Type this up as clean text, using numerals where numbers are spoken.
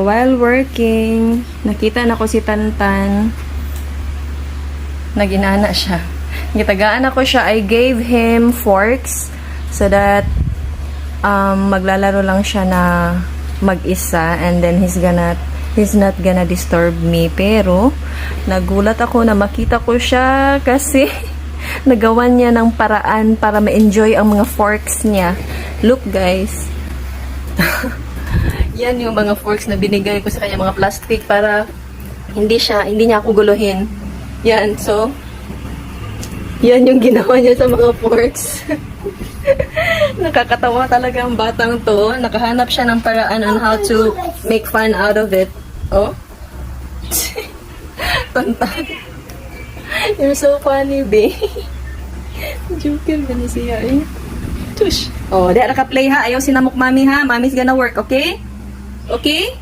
So, while working, nakita na ko si Tantan. Naginana siya. Gitagaan ako siya. I gave him forks so that maglalaro lang siya na mag-isa and then he's not gonna disturb me. Pero, nagulat ako na makita ko siya kasi nagawan niya ng paraan para ma-enjoy ang mga forks niya. Look, guys. Yan yung mga forks na binigay ko sa kanya, mga plastic para hindi niya ako guluhin. Yan, so yan yung ginawa niya sa mga forks. Nakakatawa talaga ang batang to. Nakahanap siya ng paraan on how to make fun out of it. Oh? Tantan. You're so funny, babe. Joker ba ni siya eh? Tush. Oh, di naka-play ha. Ayaw sinamok mami ha. Mommy's gonna work, okay? Okay?